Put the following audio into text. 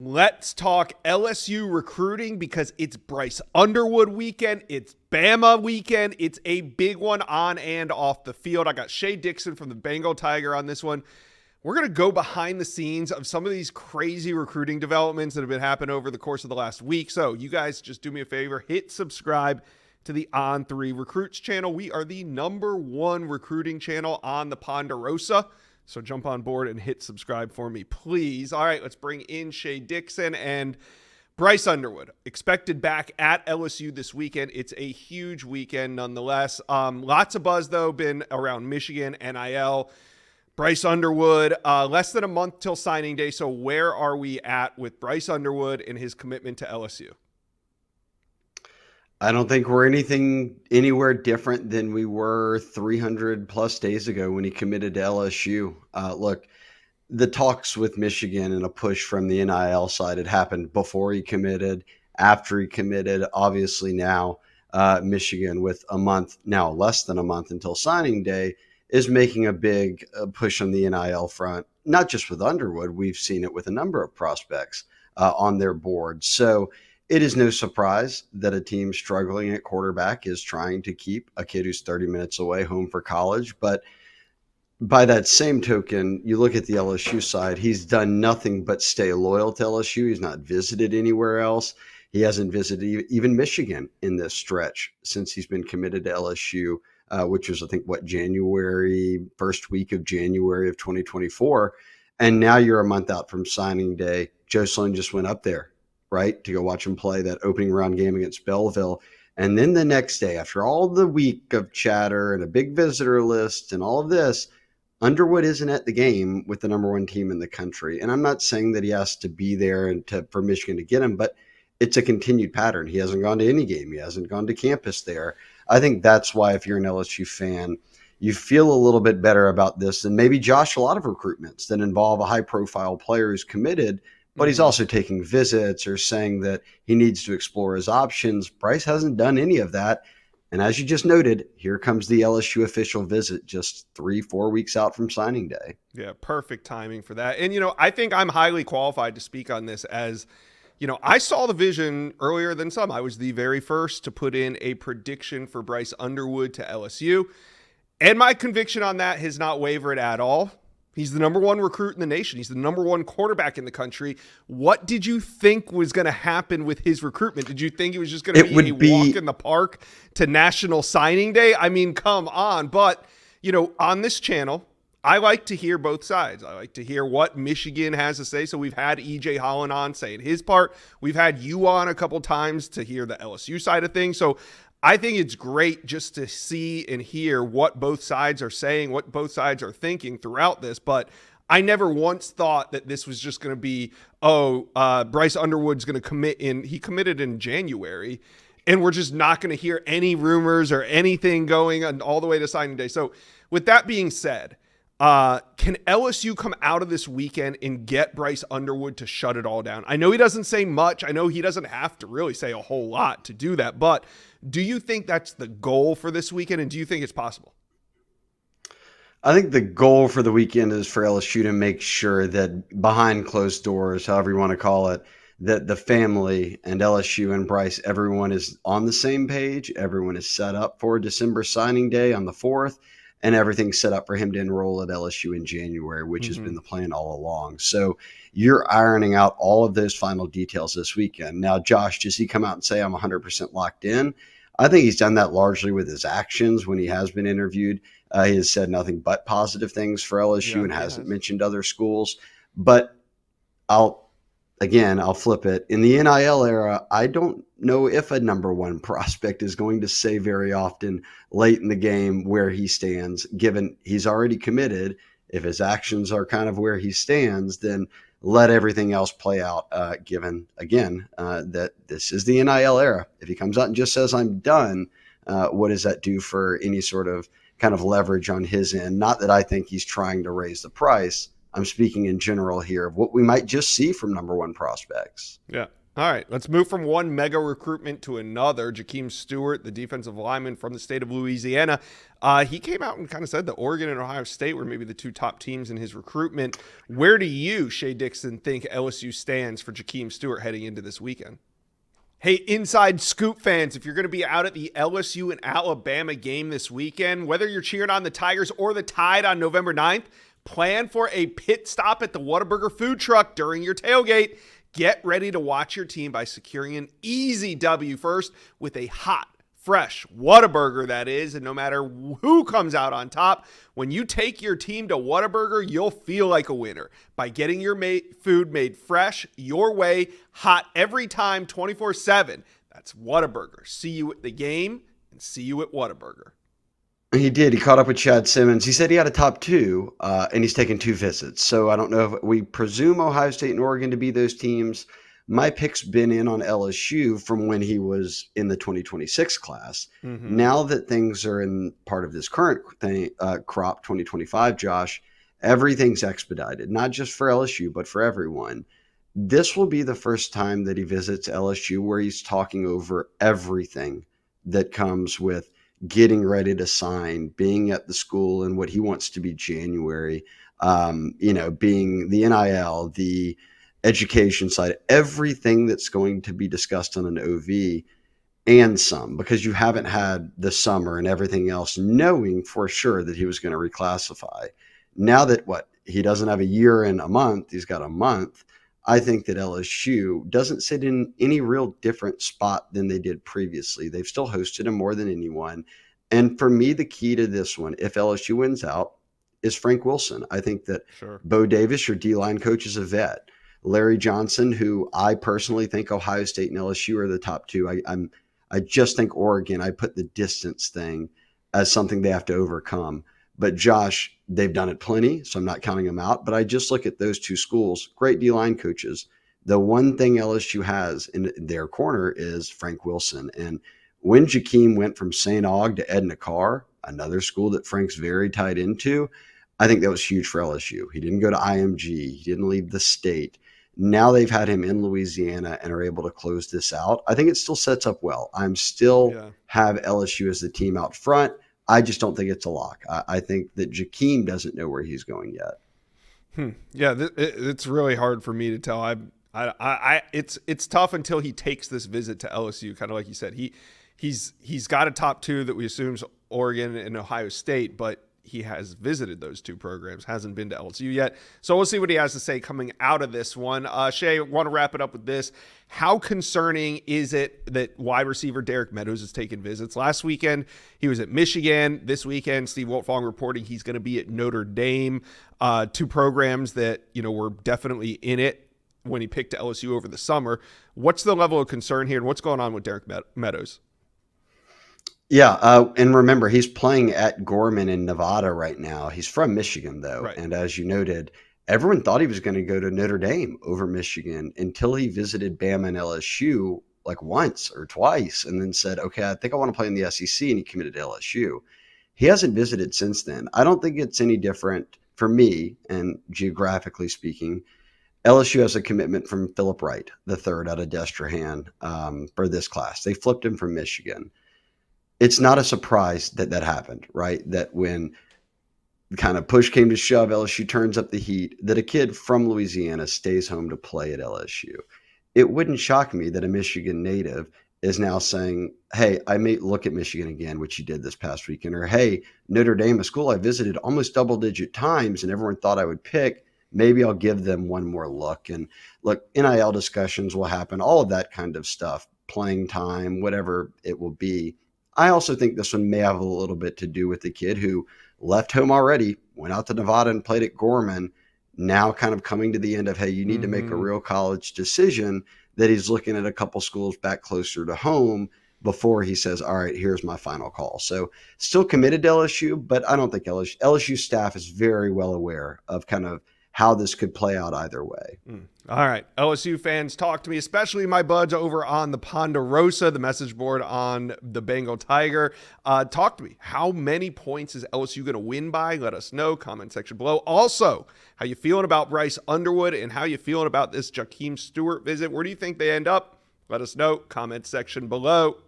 Let's talk LSU recruiting because it's Bryce Underwood weekend. It's Bama weekend. It's a big one on and off the field. I got Shea Dixon from the Bengal Tiger on this one. We're going to go behind the scenes of some of these crazy recruiting developments that have been happening over the course of the last week. So you guys just do me a favor, hit subscribe to the On3 Recruits channel. We are the #1 recruiting channel on the Ponderosa. So jump on board and hit subscribe for me, please. All right, let's bring in Shea Dixon and Bryce Underwood. Expected back at LSU this weekend. It's a huge weekend nonetheless. Lots of buzz, though, been around Michigan, NIL. Bryce Underwood, less than a month till signing day. So where are we at with Bryce Underwood and his commitment to LSU? I don't think we're anywhere different than we were 300 plus days ago when he committed to LSU. Look, the talks with Michigan and a push from the NIL side had happened before he committed, after he committed. Obviously now Michigan with less than a month until signing day, is making a big push on the NIL front, not just with Underwood. We've seen it with a number of prospects on their board. So it is no surprise that a team struggling at quarterback is trying to keep a kid who's 30 minutes away home for college. But by that same token, you look at the LSU side, he's done nothing but stay loyal to LSU. He's not visited anywhere else. He hasn't visited even Michigan in this stretch since he's been committed to LSU, which was, I think, first week of January of 2024. And now you're a month out from signing day. Joe Sloan just went up there, right, to go watch him play that opening round game against Belleville. And then the next day, after all the week of chatter and a big visitor list and all of this, Underwood isn't at the game with the #1 team in the country. And I'm not saying that he has to be there for Michigan to get him, but it's a continued pattern. He hasn't gone to any game. He hasn't gone to campus there. I think that's why, if you're an LSU fan, you feel a little bit better about this than maybe Josh, a lot of recruitments that involve a high-profile player who's committed, but he's also taking visits or saying that he needs to explore his options. Bryce hasn't done any of that. And as you just noted, here comes the LSU official visit just 3-4 weeks out from signing day. Yeah, perfect timing for that. And, I think I'm highly qualified to speak on this as, I saw the vision earlier than some. I was the very first to put in a prediction for Bryce Underwood to LSU. And my conviction on that has not wavered at all. He's the #1 recruit in the nation. He's the #1 quarterback in the country. What did you think was going to happen with his recruitment? Did you think it was just going to be a walk in the park to National Signing Day? I mean, come on. But, on this channel, I like to hear both sides. I like to hear what Michigan has to say. So we've had E.J. Holland on saying his part. We've had you on a couple times to hear the LSU side of things. So I think it's great just to see and hear what both sides are saying, what both sides are thinking throughout this. But I never once thought that this was just going to be, Bryce Underwood's going to commit he committed in January, and we're just not going to hear any rumors or anything going on all the way to signing day. So with that being said, can LSU come out of this weekend and get Bryce Underwood to shut it all down? I know he doesn't say much. I know he doesn't have to really say a whole lot to do that, but do you think that's the goal for this weekend, and do you think it's possible? I think the goal for the weekend is for LSU to make sure that behind closed doors, however you want to call it, that the family and LSU and Bryce, everyone is on the same page. Everyone is set up for December signing day on the 4th, and everything's set up for him to enroll at LSU in January, which has been the plan all along. So you're ironing out all of those final details this weekend. Now, Josh, does he come out and say, I'm 100% locked in? I think he's done that largely with his actions when he has been interviewed. He has said nothing but positive things for LSU and hasn't mentioned other schools. But I'll flip it. In the NIL era, I don't know if a #1 prospect is going to say very often late in the game where he stands, given he's already committed. If his actions are kind of where he stands, then let everything else play out, given, again, that this is the NIL era. If he comes out and just says, I'm done, what does that do for any sort of kind of leverage on his end? Not that I think he's trying to raise the price. I'm speaking in general here of what we might just see from #1 prospects. Yeah. All right, let's move from one mega recruitment to another. Jahkeem Stewart, the defensive lineman from the state of Louisiana, he came out and kind of said that Oregon and Ohio State were maybe the two top teams in his recruitment. Where do you, Shea Dixon, think LSU stands for Jahkeem Stewart heading into this weekend? Hey, Inside Scoop fans, if you're going to be out at the LSU and Alabama game this weekend, whether you're cheering on the Tigers or the Tide on November 9th, plan for a pit stop at the Whataburger food truck during your tailgate. Get ready to watch your team by securing an easy W first with a hot, fresh Whataburger, that is. And no matter who comes out on top, when you take your team to Whataburger, you'll feel like a winner by getting your food made fresh, your way, hot every time, 24/7. That's Whataburger. See you at the game and see you at Whataburger. He did. He caught up with Chad Simmons. He said he had a top two, and he's taken 2 visits. So I don't know if we presume Ohio State and Oregon to be those teams. My pick's been in on LSU from when he was in the 2026 class. Mm-hmm. Now that things are in part of this current thing, crop 2025, Josh, everything's expedited, not just for LSU, but for everyone. This will be the first time that he visits LSU where he's talking over everything that comes with getting ready to sign, being at the school and what he wants to be January, being the NIL, the education side, everything that's going to be discussed on an OV and some, because you haven't had the summer and everything else, knowing for sure that he was going to reclassify. Now that he doesn't have a year and a month, he's got a month. I think that LSU doesn't sit in any real different spot than they did previously. They've still hosted him more than anyone. And for me, the key to this one, if LSU wins out, is Frank Wilson. I think that Bo Davis, your D-line coach, is a vet. Larry Johnson, who I personally think Ohio State and LSU are the top two. I just think Oregon, I put the distance thing as something they have to overcome. But Josh, they've done it plenty, so I'm not counting them out. But I just look at those two schools, great D-line coaches. The one thing LSU has in their corner is Frank Wilson. And when Jahkeem went from St. Aug to Edna Carr, another school that Frank's very tied into, I think that was huge for LSU. He didn't go to IMG. He didn't leave the state. Now they've had him in Louisiana and are able to close this out. I think it still sets up well. I'm still have LSU as the team out front. I just don't think it's a lock. I think that Jahkeem doesn't know where he's going yet. Yeah, it's really hard for me to tell. It's tough until he takes this visit to LSU. Kind of like you said, he's got a top two that we assume's Oregon and Ohio State, but he has visited those two programs, hasn't been to LSU yet. So we'll see what he has to say coming out of this one. Shea, want to wrap it up with this. How concerning is it that wide receiver Derk Meadows has taken visits? Last weekend, he was at Michigan. This weekend, Steve Wiltfong reporting he's going to be at Notre Dame, two programs that, were definitely in it when he picked LSU over the summer. What's the level of concern here, and what's going on with Derk Meadows? Yeah, and remember, he's playing at Gorman in Nevada right now. He's from Michigan, though. Right. And as you noted, everyone thought he was going to go to Notre Dame over Michigan until he visited Bama and LSU like once or twice and then said, okay, I think I want to play in the SEC, and he committed to LSU. He hasn't visited since then. I don't think it's any different for me, and geographically speaking. LSU has a commitment from Philip Wright, the third out of Destrehan for this class. They flipped him from Michigan. It's not a surprise that happened, right? That when kind of push came to shove, LSU turns up the heat, that a kid from Louisiana stays home to play at LSU. It wouldn't shock me that a Michigan native is now saying, hey, I may look at Michigan again, which he did this past weekend, or hey, Notre Dame, a school I visited almost double-digit times and everyone thought I would pick, maybe I'll give them one more look. And look, NIL discussions will happen, all of that kind of stuff, playing time, whatever it will be. I also think this one may have a little bit to do with the kid who left home already, went out to Nevada and played at Gorman, now kind of coming to the end of, hey, you need to make a real college decision, that he's looking at a couple schools back closer to home before he says, all right, here's my final call. So still committed to LSU, but I don't think LSU staff is very well aware of kind of how this could play out either way. All right, LSU fans, talk to me, especially my buds over on the Ponderosa, the message board on the Bengal Tiger. Talk to me. How many points is LSU going to win by? Let us know. Comment section below. Also, how you feeling about Bryce Underwood and how you feeling about this Jahkeem Stewart visit? Where do you think they end up? Let us know. Comment section below.